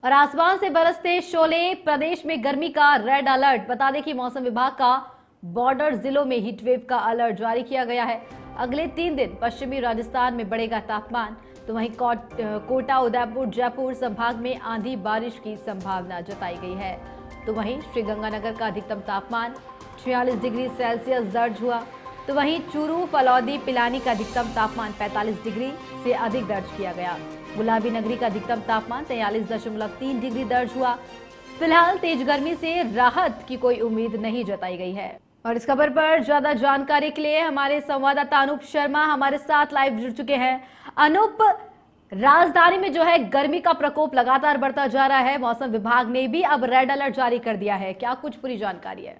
और आसमान से बरसते शोले, प्रदेश में गर्मी का रेड अलर्ट। बता दें कि मौसम विभाग का बॉर्डर जिलों में हीटवेव का अलर्ट जारी किया गया है। अगले 3 दिन पश्चिमी राजस्थान में बढ़ेगा तापमान, तो वहीं कोटा, उदयपुर, जयपुर संभाग में आंधी बारिश की संभावना जताई गई है। तो वहीं श्रीगंगानगर का अधिकतम तापमान 46 डिग्री सेल्सियस दर्ज हुआ। तो वहीं चूरू, फलौदी, पिलानी का अधिकतम तापमान 45 डिग्री से अधिक दर्ज किया गया। गुलाबी नगरी का अधिकतम तापमान 43.3 डिग्री दर्ज हुआ। फिलहाल तेज गर्मी से राहत की कोई उम्मीद नहीं जताई गई है। और इस खबर पर ज्यादा जानकारी के लिए हमारे संवाददाता अनूप शर्मा हमारे साथ लाइव जुड़ चुके हैं। अनूप, राजधानी में जो है गर्मी का प्रकोप लगातार बढ़ता जा रहा है। मौसम विभाग ने भी अब रेड अलर्ट जारी कर दिया है, क्या कुछ पूरी जानकारी है?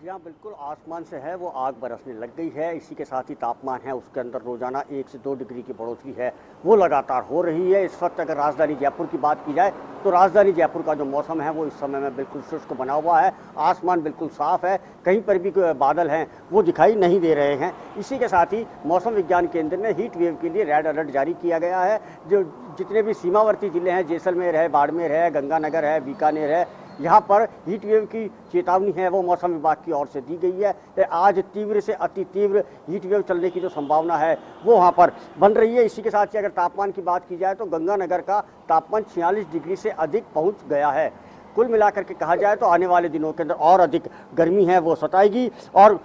यहाँ बिल्कुल आसमान से है वो आग बरसने लग गई है। इसी के साथ ही तापमान है उसके अंदर रोजाना 1 से 2 डिग्री की बढ़ोतरी है वो लगातार हो रही है। इस वक्त अगर राजधानी जयपुर की बात की जाए तो राजधानी जयपुर का जो मौसम है वो इस समय में बिल्कुल शुष्क बना हुआ है। आसमान बिल्कुल साफ है, कहीं पर भी बादल हैं वो दिखाई नहीं दे रहे हैं। इसी के साथ ही मौसम विज्ञान केंद्र ने हीट वेव के लिए रेड अलर्ट जारी किया गया है। जो जितने भी सीमावर्ती जिले हैं, जैसलमेर है, बाड़मेर है, गंगानगर है, बीकानेर है, यहाँ पर हीट वेव की चेतावनी है वो मौसम विभाग की ओर से दी गई है। आज तीव्र से अति तीव्र हीट वेव चलने की जो संभावना है वो वहाँ पर बन रही है। इसी के साथ ही अगर तापमान की बात की जाए तो गंगानगर का तापमान 46 डिग्री से अधिक पहुँच गया है। कुल मिलाकर के कहा जाए तो आने वाले दिनों के अंदर और अधिक गर्मी है वो सताएगी और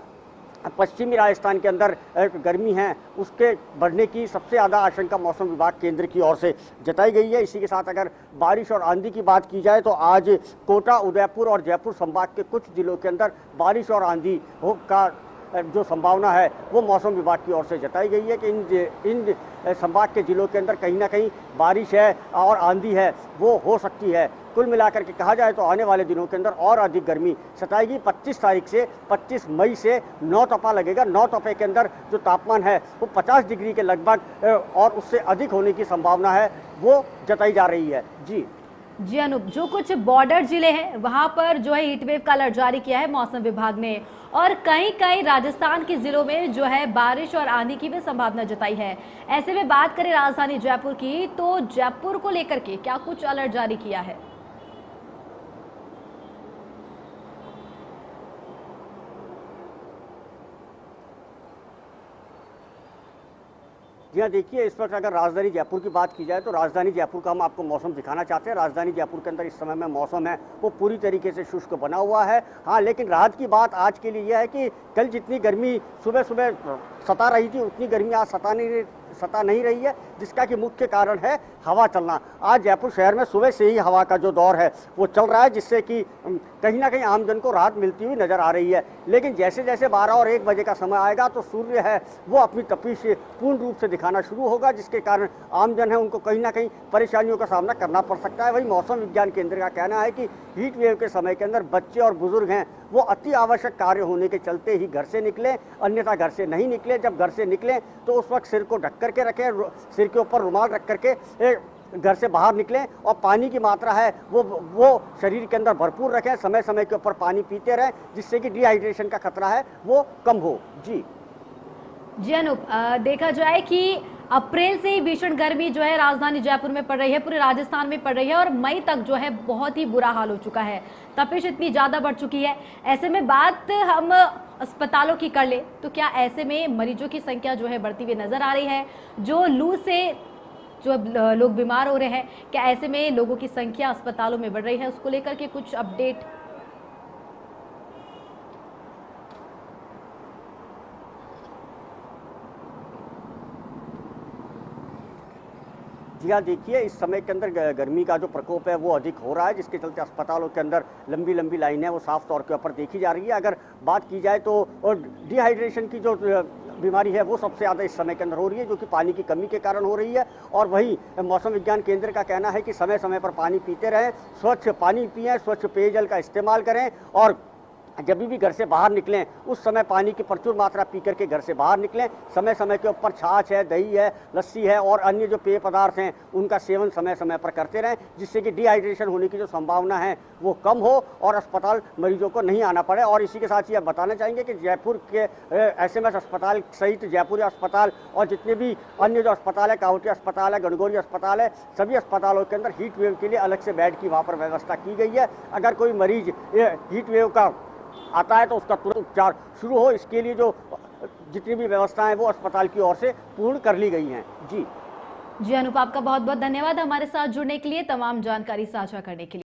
पश्चिमी राजस्थान के अंदर गर्मी है उसके बढ़ने की सबसे ज़्यादा आशंका मौसम विभाग केंद्र की ओर से जताई गई है। इसी के साथ अगर बारिश और आंधी की बात की जाए तो आज कोटा, उदयपुर और जयपुर संभाग के कुछ जिलों के अंदर बारिश और आंधी का जो संभावना है वो मौसम विभाग की ओर से जताई गई है कि इन संभाग के जिलों के अंदर कहीं ना कहीं बारिश है और आंधी है वो हो सकती है। कुल मिलाकर के कहा जाए तो आने वाले दिनों के अंदर और अधिक गर्मी सताएगी। 25 तारीख से 25 मई से 9 तपा लगेगा। 9 तपा के अंदर जो तापमान है वो 50 डिग्री के लगभग और उससे अधिक होने की संभावना है वो जताई जा रही है। जी अनूप, जो कुछ बॉर्डर जिले हैं वहां पर जो है हीटवेव का अलर्ट जारी किया है मौसम विभाग ने, और कई कई राजस्थान के जिलों में जो है बारिश और आंधी की भी संभावना जताई है। ऐसे में बात करें राजधानी जयपुर की, तो जयपुर को लेकर के क्या कुछ अलर्ट जारी किया है? जी हाँ, देखिए इस वक्त अगर राजधानी जयपुर की बात की जाए तो राजधानी जयपुर का हम आपको मौसम दिखाना चाहते हैं। राजधानी जयपुर के अंदर इस समय में मौसम है वो पूरी तरीके से शुष्क बना हुआ है। हाँ, लेकिन राहत की बात आज के लिए यह है कि कल जितनी गर्मी सुबह सुबह सता रही थी उतनी गर्मी आज सता नहीं रही है, जिसका कि मुख्य कारण है हवा चलना। आज जयपुर शहर में सुबह से ही हवा का जो दौर है वो चल रहा है, जिससे कि कहीं ना कहीं आमजन को राहत मिलती हुई नजर आ रही है। लेकिन जैसे जैसे 12 और 1 बजे का समय आएगा तो सूर्य है वो अपनी तपिश पूर्ण रूप से दिखाना शुरू होगा, जिसके कारण आमजन है उनको कहीं ना कहीं परेशानियों का सामना करना पड़ सकता है। वही मौसम विज्ञान केंद्र का कहना है कि हीट वेव के समय के अंदर बच्चे और बुजुर्ग हैं वो अति आवश्यक कार्य होने के चलते ही घर से निकलें, अन्यथा घर से नहीं निकले। जब घर से निकलें तो उस वक्त सिर को ढक करके रखें, सिर के ऊपर रुमाल रख करके घर से बाहर निकलें और पानी की मात्रा है वो शरीर के अंदर भरपूर रखें। समय समय के ऊपर पानी पीते रहें, जिससे कि डिहाइड्रेशन का खतरा है वो कम हो। जी अनूप, देखा जाए कि अप्रैल से ही भीषण गर्मी जो है राजधानी जयपुर में पड़ रही है, पूरे राजस्थान में पड़ रही है, और मई तक जो है बहुत ही बुरा हाल हो चुका है। तपिश इतनी ज़्यादा बढ़ चुकी है। ऐसे में बात हम अस्पतालों की कर ले तो क्या ऐसे में मरीजों की संख्या जो है बढ़ती हुई नजर आ रही है? जो लू से जो लोग बीमार हो रहे हैं, क्या ऐसे में लोगों की संख्या अस्पतालों में बढ़ रही है? उसको लेकर के कुछ अपडेट। जी हाँ, देखिए इस समय के अंदर गर्मी का जो प्रकोप है वो अधिक हो रहा है, जिसके चलते अस्पतालों के अंदर लंबी लंबी लाइनें वो साफ तौर के ऊपर देखी जा रही है। अगर बात की जाए तो और डिहाइड्रेशन की जो बीमारी है वो सबसे ज़्यादा इस समय के अंदर हो रही है, जो कि पानी की कमी के कारण हो रही है। और वही मौसम विज्ञान केंद्र का कहना है कि समय समय पर पानी पीते रहें, स्वच्छ पानी पिएं, स्वच्छ पेयजल का इस्तेमाल करें और जब भी घर से बाहर निकलें उस समय पानी की प्रचुर मात्रा पी करके घर से बाहर निकलें। समय समय के ऊपर छाछ है, दही है, लस्सी है और अन्य जो पेय पदार्थ हैं उनका सेवन समय समय पर करते रहें, जिससे कि डिहाइड्रेशन होने की जो संभावना है वो कम हो और अस्पताल मरीजों को नहीं आना पड़े। और इसी के साथ ही आप बताना चाहेंगे कि जयपुर के SMS अस्पताल सहित जयपुर अस्पताल और जितने भी अन्य जो अस्पताल है, कावटी अस्पताल है, गणगौरी अस्पताल है, सभी अस्पतालों के अंदर हीट वेव के लिए अलग से बेड की वहाँ पर व्यवस्था की गई है। अगर कोई मरीज हीट वेव का आता है तो उसका तुरंत उपचार शुरू हो, इसके लिए जो जितनी भी व्यवस्थाएं वो अस्पताल की ओर से पूर्ण कर ली गई हैं। जी जी अनुप, आपका बहुत बहुत धन्यवाद हमारे साथ जुड़ने के लिए, तमाम जानकारी साझा करने के लिए।